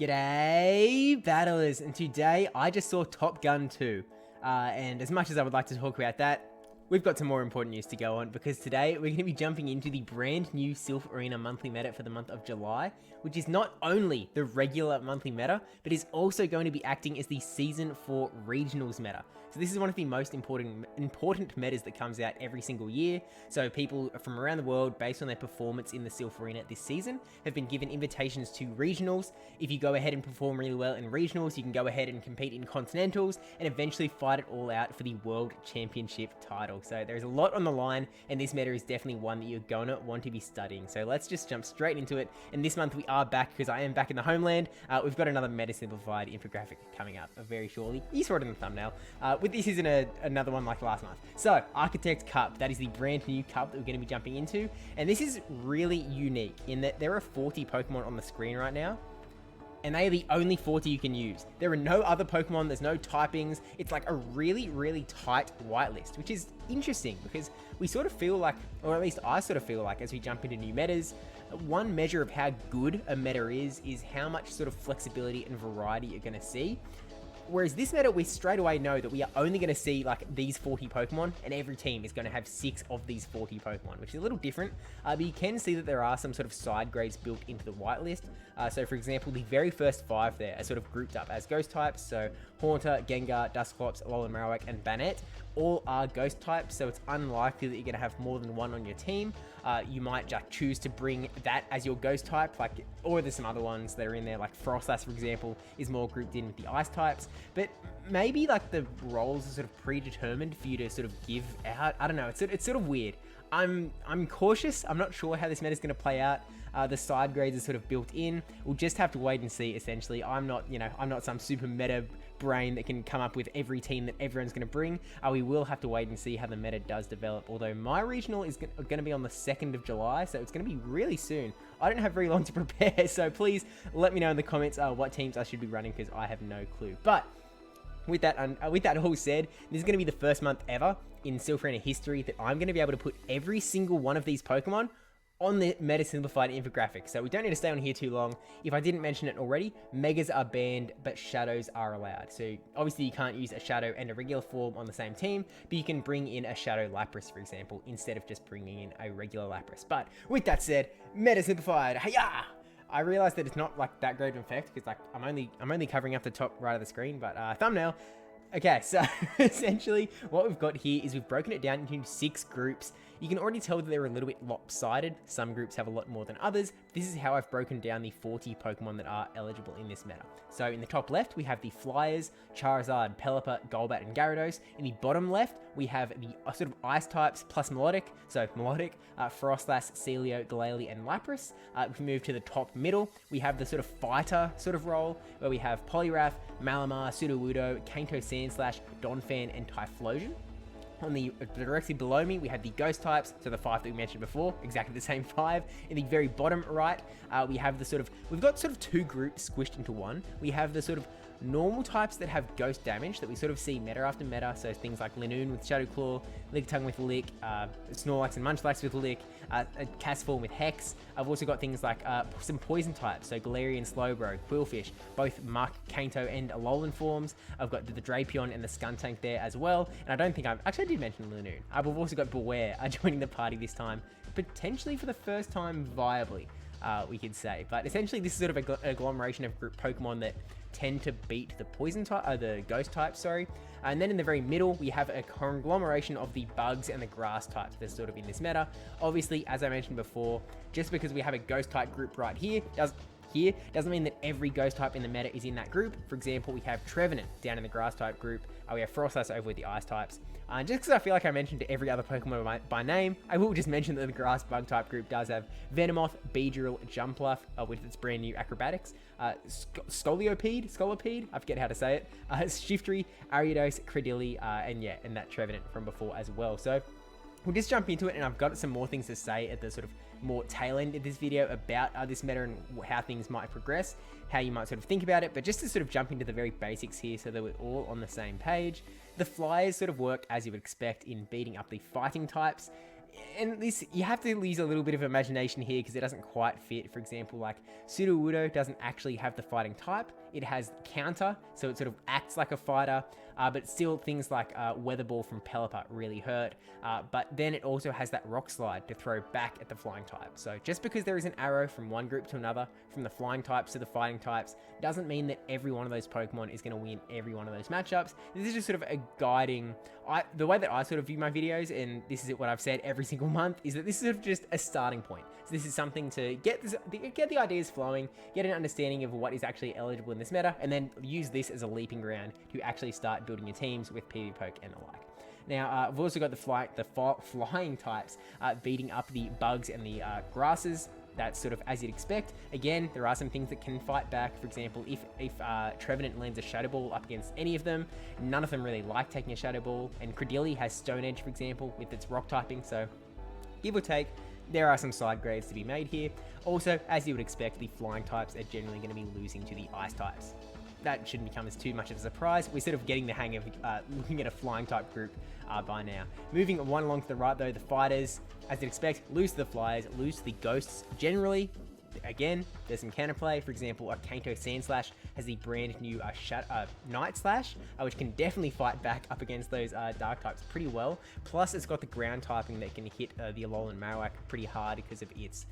G'day, battlers, and today I just saw Top Gun 2, and as much as I would like to talk about that, we've got some more important news to go on, because today we're going to be jumping into the brand new Silph Arena monthly meta for the month of July, which is not only the regular monthly meta, but is also going to be acting as the Season 4 Regionals meta. So this is one of the most important metas that comes out every single year. So people from around the world, based on their performance in the Silph Arena this season, have been given invitations to Regionals. If you go ahead and perform really well in Regionals, you can go ahead and compete in Continentals, and eventually fight it all out for the World Championship title. So there's a lot on the line, and this meta is definitely one that you're gonna want to be studying. So let's just jump straight into it. And this month we are back, because I am back in the homeland. We've got another meta simplified infographic coming up very shortly. You saw it in the thumbnail. With this isn't another one like last month. So Architect Cup, that is the brand new cup that we're going to be jumping into. And this is really unique in that there are 40 Pokemon on the screen right now, and they are the only 40 you can use. There are no other Pokemon, there's no typings. It's like a really, really tight whitelist, which is interesting because we sort of feel like, or at least I sort of feel like, as we jump into new metas, one measure of how good a meta is how much sort of flexibility and variety you're gonna see. Whereas this meta, we straight away know that we are only going to see like these 40 Pokemon, and every team is going to have 6 of these 40 Pokemon, which is a little different. But you can see that there are some sort of side grades built into the whitelist. So for example, the very first 5 there are sort of grouped up as ghost types. So Haunter, Gengar, Dusclops, Alolan Marowak, and Banette all are ghost types, so it's unlikely that you're going to have more than one on your team. You might just choose to bring that as your ghost type, or there's some other ones that are in there, like Frostlass, for example, is more grouped in with the ice types. But maybe like the roles are sort of predetermined for you to sort of give out. I don't know. It's sort of weird. I'm cautious. I'm not sure how this meta is going to play out. The side grades are sort of built in. We'll just have to wait and see. Essentially, I'm not some super meta brain that can come up with every team that everyone's going to bring. We will have to wait and see how the meta does develop. Although my regional is going to be on the 2nd of July, so it's going to be really soon. I don't have very long to prepare, so please let me know in the comments what teams I should be running, because I have no clue. But with that all said, this is going to be the first month ever in Silph Arena history that I'm going to be able to put every single one of these Pokemon on the meta simplified infographic. So we don't need to stay on here too long. If I didn't mention it already, Megas are banned, but Shadows are allowed. So obviously you can't use a Shadow and a regular form on the same team, but you can bring in a Shadow Lapras, for example, instead of just bringing in a regular Lapras. But with that said, meta simplified, hiya! I realized that it's not like that great of an effect, because like I'm only covering up the top right of the screen, but thumbnail. Okay, so essentially what we've got here is we've broken it down into 6 groups. You can already tell that they're a little bit lopsided. Some groups have a lot more than others. This is how I've broken down the 40 Pokemon that are eligible in this meta. So in the top left, we have the Flyers, Charizard, Pelipper, Golbat, and Gyarados. In the bottom left, we have the sort of ice types plus melodic. So melodic, Frostlass, Celio, Glalie, and Lapras. If we move to the top middle, we have the sort of fighter sort of role, where we have Poliwrath, Malamar, Sudowoodo, Kanto Sandslash, Donphan, and Typhlosion. On the directly below me, we have the ghost types, so the 5 that we mentioned before, exactly the same 5. In the very bottom right, we have we've got sort of 2 groups squished into one. We have the sort of normal types that have ghost damage that we sort of see meta after meta, so things like Linoone with Shadow Claw, Lickitung with Lick, Snorlax and Munchlax with Lick, Castform with Hex. I've also got things like some poison types, so Galarian, Slowbro, Quillfish, both Muck, Kanto, and Alolan forms. I've got the Drapion and the Skuntank there as well, and I don't think I did mention Linoone. I've also got Beware joining the party this time, potentially for the first time viably, we could say. But essentially this is sort of an agglomeration of group Pokemon that tend to beat the poison type, the ghost type, sorry. And then in the very middle, we have a conglomeration of the bugs and the grass types that's sort of in this meta. Obviously, as I mentioned before, just because we have a ghost type group right here doesn't mean that every ghost type in the meta is in that group. For example, we have Trevenant down in the grass type group. We have Frostlass over with the ice types. Just because I feel like I mentioned to every other Pokemon by name, I will just mention that the grass bug type group does have Venomoth, Beedrill, Jumpluff with its brand new acrobatics, Scolipede, I forget how to say it, Shiftry, Ariados, Credilli, and that Trevenant from before as well. So we'll just jump into it, and I've got some more things to say at the sort of more tail end of this video about this meta and how things might progress, how you might sort of think about it. But just to sort of jump into the very basics here so that we're all on the same page, the Flyers sort of work as you would expect in beating up the fighting types. And this, you have to use a little bit of imagination here because it doesn't quite fit. For example, like Sudowoodo doesn't actually have the fighting type. It has counter, so it sort of acts like a fighter, but still things like Weather Ball from Pelipper really hurt. But then it also has that Rock Slide to throw back at the flying type. So just because there is an arrow from one group to another, from the flying types to the fighting types, doesn't mean that every one of those Pokemon is going to win every one of those matchups. This is just sort of a guiding, the way that I sort of view my videos, and this is what I've said every single month, is that this is sort of just a starting point. So this is something to get the ideas flowing, get an understanding of what is actually eligible in this meta, and then use this as a leaping ground to actually start building your teams with PvPoke and the like. Now, I've also got the flying types beating up the bugs and the grasses. That's sort of as you'd expect. Again, there are some things that can fight back. For example, if Trevenant lands a Shadow Ball up against any of them, none of them really like taking a Shadow Ball. And Credilli has Stone Edge, for example, with its rock typing. So, give or take, there are some side grades to be made here. Also, as you would expect, the flying types are generally going to be losing to the ice types. That shouldn't become as too much of a surprise. We're sort of getting the hang of looking at a flying type group by now. Moving one along to the right though, the fighters, as you'd expect, lose to the flyers, lose to the ghosts. Generally, again, there's some counterplay. For example, a Kanto Sandslash has the brand new Night Slash, which can definitely fight back up against those dark types pretty well. Plus, it's got the ground typing that can hit the Alolan Marowak pretty hard because of its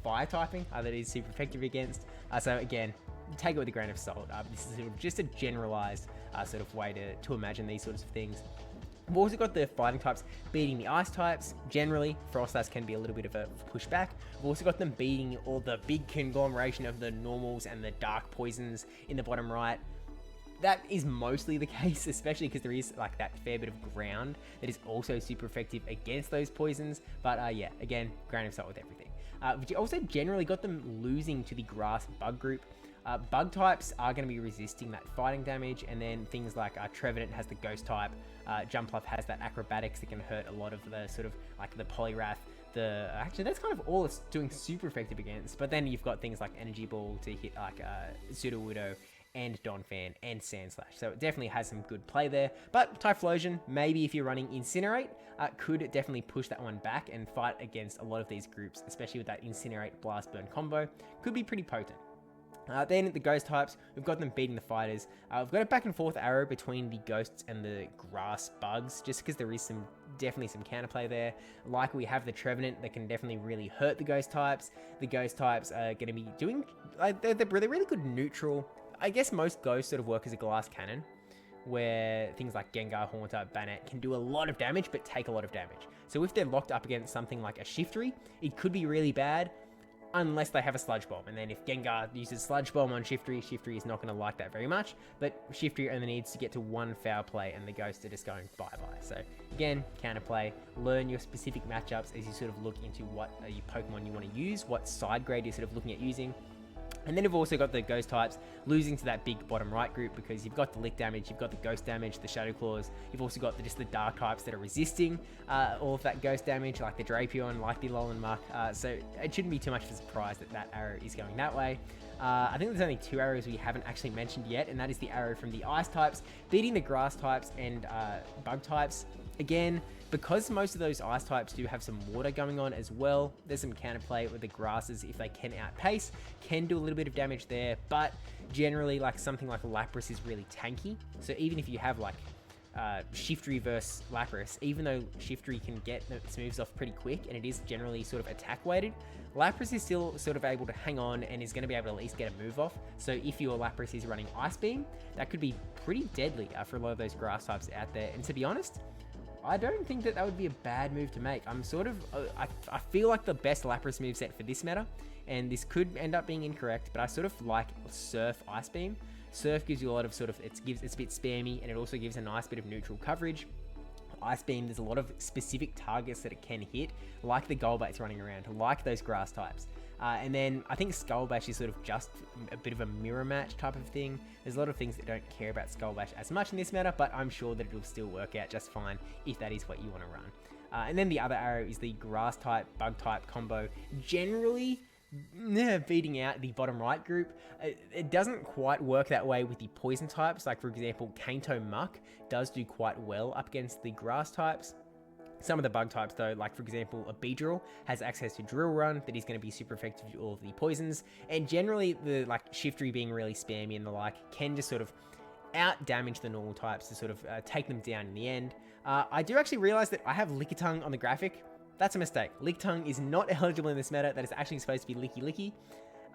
fire typing that is super effective against. So again, take it with a grain of salt. This is sort of just a generalized sort of way to imagine these sorts of things. We've also got the fighting types beating the ice types. Generally, Froslass can be a little bit of a pushback. We've also got them beating all the big conglomeration of the normals and the dark poisons in the bottom right. That is mostly the case, especially because there is like that fair bit of ground that is also super effective against those poisons. But yeah, again, grain of salt with everything. But you also generally got them losing to the grass bug group. Bug types are going to be resisting that fighting damage, and then things like Trevenant has the ghost type, Jumpluff has that acrobatics that can hurt a lot of the sort of like the Poliwrath. Actually, that's kind of all it's doing super effective against. But then you've got things like Energy Ball to hit like Sudowoodo and Donphan and Sandslash. So it definitely has some good play there. But Typhlosion, maybe if you're running Incinerate, could definitely push that one back and fight against a lot of these groups, especially with that Incinerate Blast Burn combo. Could be pretty potent. Then the ghost types, we've got them beating the fighters. We've got a back and forth arrow between the ghosts and the grass bugs, just because there is definitely some counterplay there. Like we have the Trevenant that can definitely really hurt the ghost types. The ghost types are going to be doing, they're really good neutral. I guess most ghosts sort of work as a glass cannon, where things like Gengar, Haunter, Banette can do a lot of damage, but take a lot of damage. So if they're locked up against something like a Shiftry, it could be really bad, unless they have a Sludge Bomb. And then if Gengar uses Sludge Bomb on Shiftry, Shiftry is not going to like that very much, but Shiftry only needs to get to one foul play and the ghosts are just going bye-bye. So again, counterplay, learn your specific matchups as you sort of look into what Pokemon you want to use, what side grade you're sort of looking at using. And then you've also got the ghost types losing to that big bottom right group because you've got the lick damage, you've got the ghost damage, the shadow claws, you've also got just the dark types that are resisting all of that ghost damage, like the Drapion, like the Alolan Muck. So it shouldn't be too much of a surprise that that arrow is going that way. I think there's only two arrows we haven't actually mentioned yet, and that is the arrow from the ice types beating the grass types and bug types. Again, because most of those ice types do have some water going on as well, there's some counterplay with the grasses if they can outpace, can do a little bit of damage there, but generally like something like Lapras is really tanky. So even if you have like Shiftry versus Lapras, even though Shiftry can get its moves off pretty quick and it is generally sort of attack weighted, Lapras is still sort of able to hang on and is going to be able to at least get a move off. So if your Lapras is running Ice Beam, that could be pretty deadly for a lot of those grass types out there. And to be honest, I don't think that would be a bad move to make. I'm sort of, I feel like the best Lapras moveset for this meta, and this could end up being incorrect, but I sort of like Surf Ice Beam. Surf gives you a lot of sort of, it's a bit spammy, and it also gives a nice bit of neutral coverage. Ice Beam, there's a lot of specific targets that it can hit, like the Golbat's running around, like those grass types. And then I think Skull Bash is sort of just a bit of a mirror match type of thing. There's a lot of things that don't care about Skull Bash as much in this meta, but I'm sure that it'll still work out just fine if that is what you want to run. And then the other arrow is the grass type, bug type combo. Generally, beating out the bottom right group. It doesn't quite work that way with the poison types. Like for example, Kanto Muck does do quite well up against the grass types. Some of the bug types though, like for example, a Beedrill has access to Drill Run that is going to be super effective to all of the poisons, and generally the like Shiftry being really spammy and the like can just sort of out damage the normal types to sort of take them down in the end. I do actually realize that I have Lickitung on the graphic. That's a mistake. Lickitung is not eligible in this meta. That is actually supposed to be Licky.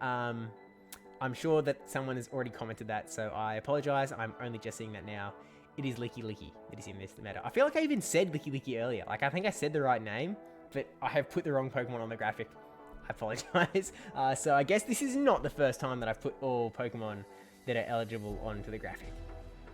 I'm sure that someone has already commented that, so I apologize. I'm only just seeing that now. It is Licky that is in this meta. I feel like I even said Licky earlier. Like, I think I said the right name, but I have put the wrong Pokemon on the graphic. I apologize. So I guess this is not the first time that I've put all Pokemon that are eligible onto the graphic.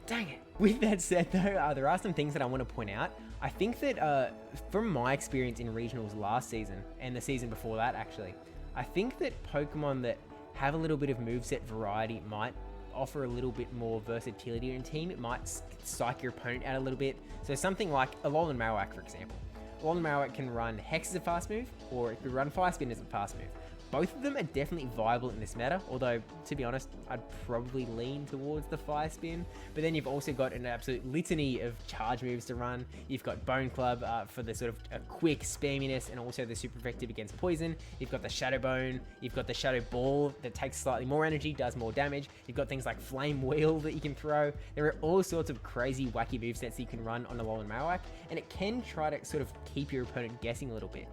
Dang it. With that said though, there are some things that I want to point out. I think that from my experience in regionals last season, and the season before that actually, I think that Pokemon that have a little bit of moveset variety might offer a little bit more versatility in a team. It might psych your opponent out a little bit. So something like Alolan Marowak, for example. Alolan Marowak can run Hex as a fast move, or it could run Fire Spin as a fast move. Both of them are definitely viable in this meta, although, to be honest, I'd probably lean towards the Fire Spin. But then you've also got an absolute litany of charge moves to run. You've got Bone Club for the sort of quick spamminess, and also the super effective against poison. You've got the Shadow Bone. You've got the Shadow Ball that takes slightly more energy, does more damage. You've got things like Flame Wheel that you can throw. There are all sorts of crazy, wacky movesets that you can run on Alolan Marowak, and it can try to sort of keep your opponent guessing a little bit.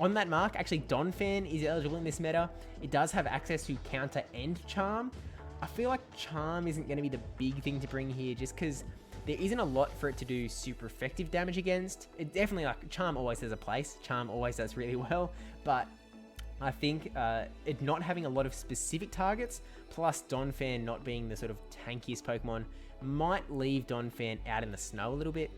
On that mark, actually Donphan is eligible in this meta. It does have access to Counter and Charm. I feel like Charm isn't going to be the big thing to bring here, just because there isn't a lot for it to do super effective damage against. It definitely, like, Charm always has a place. Charm always does really well, but I think it not having a lot of specific targets, plus Donphan not being the sort of tankiest Pokemon, might leave Donphan out in the snow a little bit.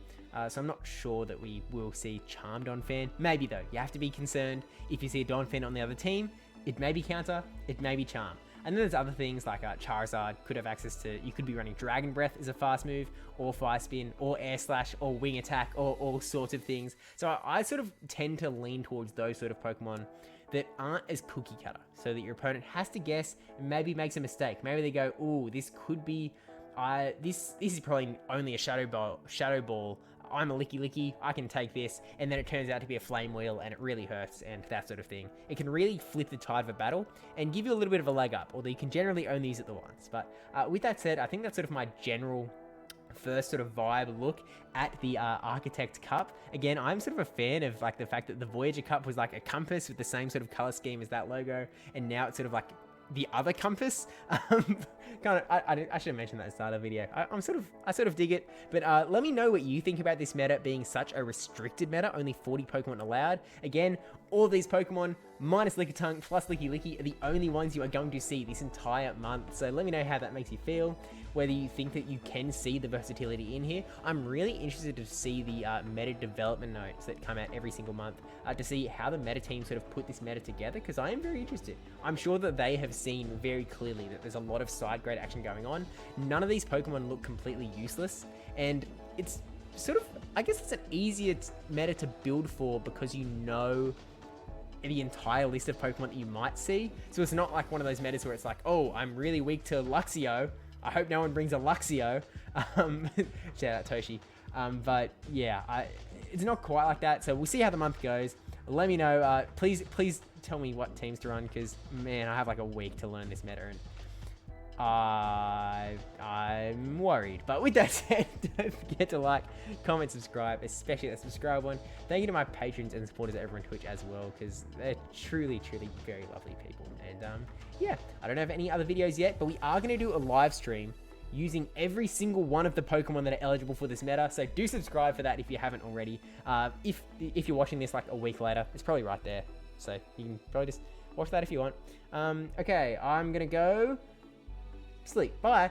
So I'm not sure that we will see Charm Donphan. Maybe though, you have to be concerned if you see a Donphan on the other team. It may be Counter, it may be Charm. And then there's other things like Charizard could have access to, you could be running Dragon Breath as a fast move, or Fire Spin, or Air Slash, or Wing Attack, or all sorts of things. So I sort of tend to lean towards those sort of Pokemon that aren't as cookie cutter, so that your opponent has to guess and maybe makes a mistake. Maybe they go, ooh, this could be, this is probably only a Shadow Ball. I'm a Licky, I can take this, and then it turns out to be a Flame Wheel and it really hurts and that sort of thing. It can really flip the tide of a battle and give you a little bit of a leg up, although you can generally own these at the once. But with that said, I think that's sort of my general first sort of vibe look at the Architect Cup. Again, I'm sort of a fan of like the fact that the Voyager Cup was like a compass with the same sort of color scheme as that logo, and now it's sort of like the other compass. I should have mentioned that at the start of the video. I sort of dig it, but let me know what you think about this meta being such a restricted meta, only 40 Pokemon allowed. Again, all of these Pokemon minus Lickitung plus Licky are the only ones you are going to see this entire month. So let me know how that makes you feel, whether you think that you can see the versatility in here. I'm really interested to see the meta development notes that come out every single month to see how the meta team sort of put this meta together, because I am very interested. I'm sure that they have seen very clearly that there's a lot of side grade action going on. None of these Pokemon look completely useless, and it's sort of, I guess it's an easier meta to build for because you know the entire list of Pokemon that you might see. So it's not like one of those metas where it's like, oh, I'm really weak to Luxio, I hope no one brings a Luxio. Shout out Toshi. But yeah, it's not quite like that. So we'll see how the month goes. Let me know. Please tell me what teams to run, because man, I have like a week to learn this meta, and I'm worried. But with that said, don't forget to like, comment, subscribe, especially that subscribe one. Thank you to my patrons and supporters over on Twitch as well, because they're truly very lovely people. And yeah, I don't have any other videos yet, but we are going to do a live stream using every single one of the Pokemon that are eligible for this meta. So do subscribe for that if you haven't already. If you're watching this like a week later, it's probably right there. So you can probably just watch that if you want. Okay, I'm going to go sleep. Bye.